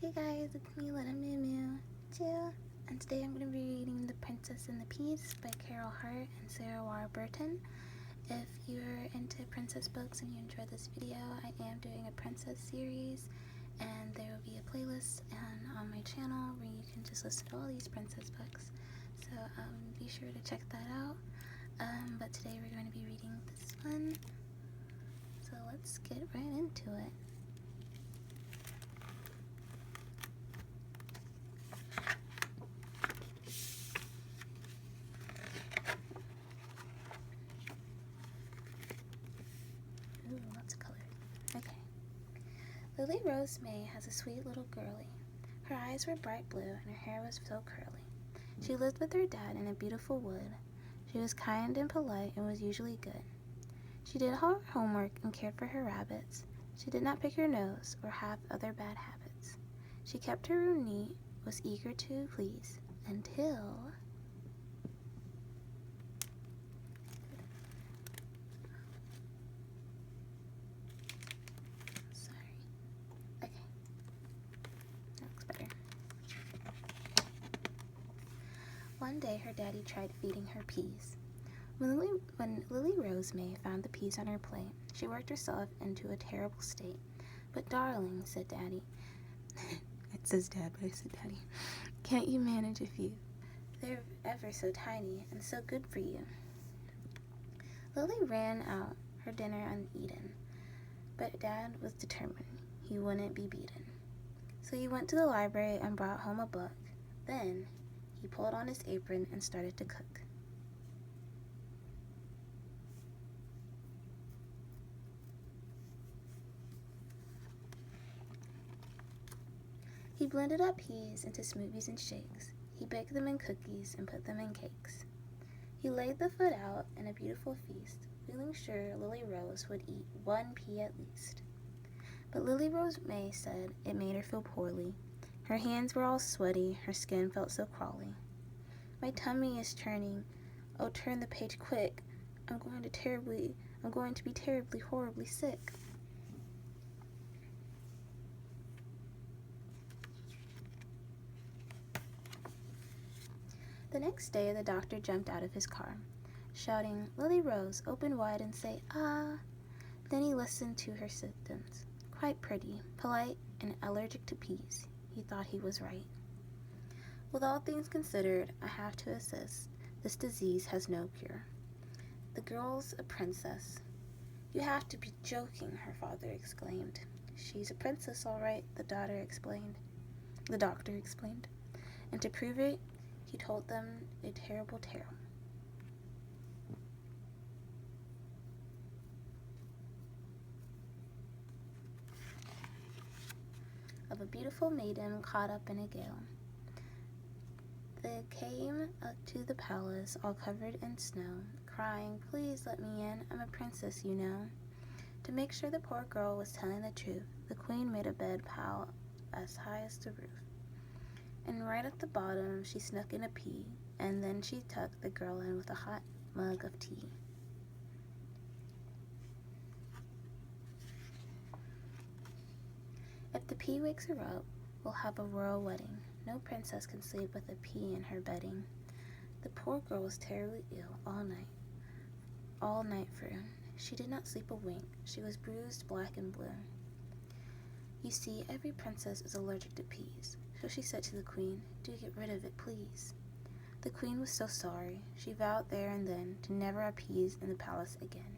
Hey guys, it's me, Tumblr Numoonu, and today I'm going to be reading The Princess and the Peas by Carol Hart and Sarah Warburton. If you're into princess books and you enjoyed this video, I am doing a princess series, and there will be a playlist on my channel where you can just listen to all these princess books. So be sure to check that out. But today we're going to be reading this one. So let's get right into it. Ooh, lots of colors. Okay. Lily Rose May has a sweet little girlie. Her eyes were bright blue and her hair was so curly. She lived with her dad in a beautiful wood. She was kind and polite and was usually good. She did all her homework and cared for her rabbits. She did not pick her nose or have other bad habits. She kept her room neat, was eager to please, until... Sorry. Okay. That looks better. One day her daddy tried feeding her peas. When Lily Rose May found the peas on her plate, she worked herself into a terrible state. But darling, said Daddy, it says Dad, but I said Daddy, can't you manage a few? They're ever so tiny and so good for you. Lily ran out her dinner uneaten, but Dad was determined he wouldn't be beaten. So he went to the library and brought home a book. Then he pulled on his apron and started to cook. He blended up peas into smoothies and shakes. He baked them in cookies and put them in cakes. He laid the food out in a beautiful feast, feeling sure Lily Rose would eat one pea at least. But Lily Rose May said it made her feel poorly. Her hands were all sweaty, her skin felt so crawly. My tummy is churning. Oh, turn the page quick. I'm going to be terribly, horribly sick. The next day, the doctor jumped out of his car, shouting, Lily Rose, open wide and say, ah. Then he listened to her symptoms. Quite pretty, polite, and allergic to peas. He thought he was right. With all things considered, I have to insist, this disease has no cure. The girl's a princess. You have to be joking, her father exclaimed. She's a princess, all right, the doctor explained. And to prove it, he told them a terrible tale. Of a beautiful maiden caught up in a gale. They came up to the palace all covered in snow, crying, please let me in, I'm a princess, you know. To make sure the poor girl was telling the truth, the queen made a bed pile as high as the roof. And right at the bottom, she snuck in a pea, and then she tucked the girl in with a hot mug of tea. If the pea wakes her up, we'll have a royal wedding. No princess can sleep with a pea in her bedding. The poor girl was terribly ill all night through. She did not sleep a wink. She was bruised black and blue. You see, every princess is allergic to peas. So she said to the queen, do get rid of it, please. The queen was so sorry. She vowed there and then to never have peas in the palace again.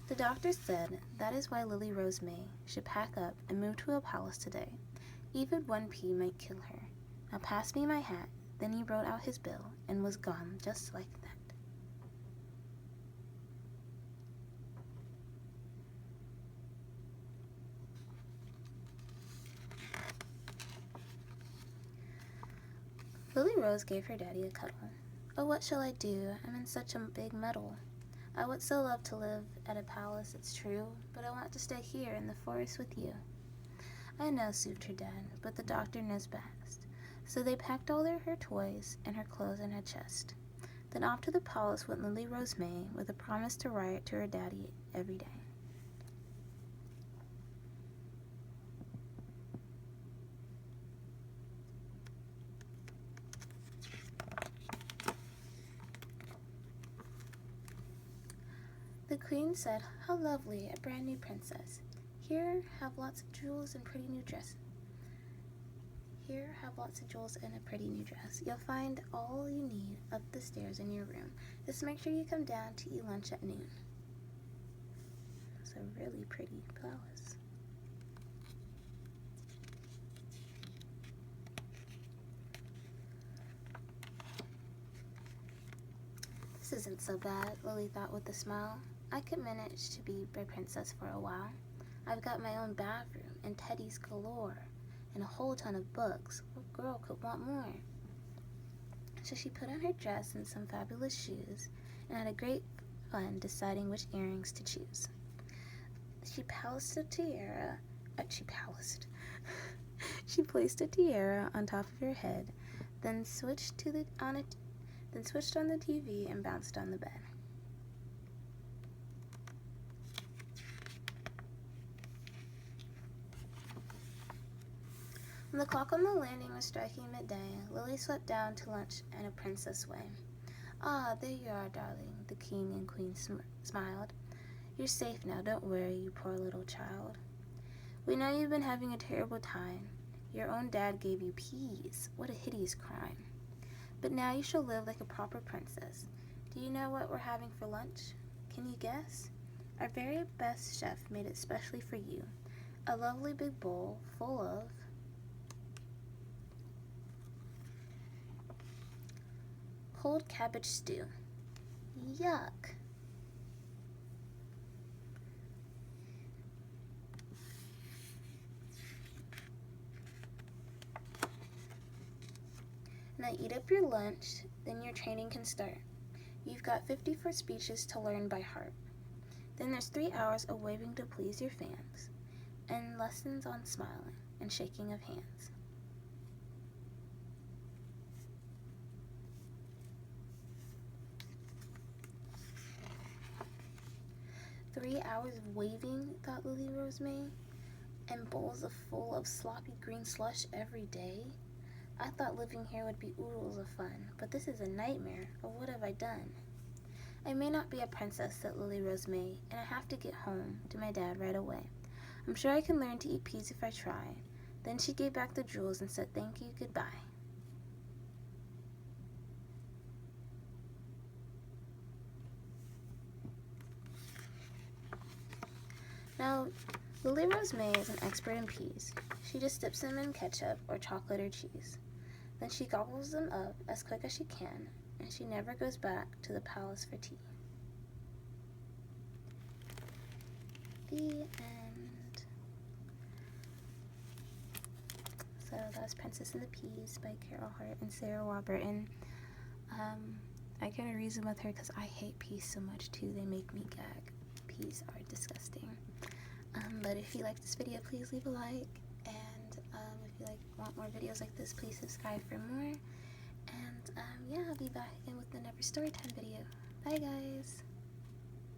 The doctor said that is why Lily Rose May should pack up and move to a palace today. Even one pea might kill her. Now pass me my hat. Then he wrote out his bill and was gone just like that. Lily Rose gave her daddy a cuddle. Oh, what shall I do? I'm in such a big muddle. I would so love to live at a palace, it's true, but I want to stay here in the forest with you. I know, soothed her dad, but the doctor knows best. So they packed all her toys and her clothes in a chest. Then off to the palace went Lily Rose May with a promise to write to her daddy every day. The queen said, "How lovely, a brand new princess. Here, have lots of jewels and pretty new dress. Here, have lots of jewels and a pretty new dress. You'll find all you need up the stairs in your room. Just make sure you come down to eat lunch at noon." It's a really pretty palace. This isn't so bad, Lily thought with a smile. I could manage to be a princess for a while. I've got my own bathroom and teddies galore and a whole ton of books. What girl could want more? So she put on her dress and some fabulous shoes and had a great fun deciding which earrings to choose. She placed a tiara. She placed a tiara on top of her head, then switched on the TV and bounced on the bed. When the clock on the landing was striking midday, Lily swept down to lunch in a princess way. "Ah, there you are, darling," the king and queen smiled. "You're safe now, don't worry, you poor little child. We know you've been having a terrible time. Your own dad gave you peas. What a hideous crime. But now you shall live like a proper princess. Do you know what we're having for lunch? Can you guess? Our very best chef made it specially for you. A lovely big bowl full of cold cabbage stew." Yuck. Now eat up your lunch, then your training can start. You've got 54 speeches to learn by heart. Then there's 3 hours of waving to please your fans, and lessons on smiling and shaking of hands. "3 hours of waving," thought Lily Rose May, "and bowls full of sloppy green slush every day? I thought living here would be oodles of fun, but this is a nightmare, or what have I done? I may not be a princess," said Lily Rose May, "and I have to get home to my dad right away. I'm sure I can learn to eat peas if I try." Then she gave back the jewels and said thank you, goodbye. Now, Lily Rose May is an expert in peas. She just dips them in ketchup or chocolate or cheese. Then she gobbles them up as quick as she can, and she never goes back to the palace for tea. The end. So that was Princess and the Peas by Carol Hart and Sarah Warburton. I kind of reason with her because I hate peas so much too. They make me gag. Peas are disgusting. But if you like this video, please leave a like. And if you want more videos like this, please subscribe for more. And yeah, I'll be back again with another story time video. Bye guys!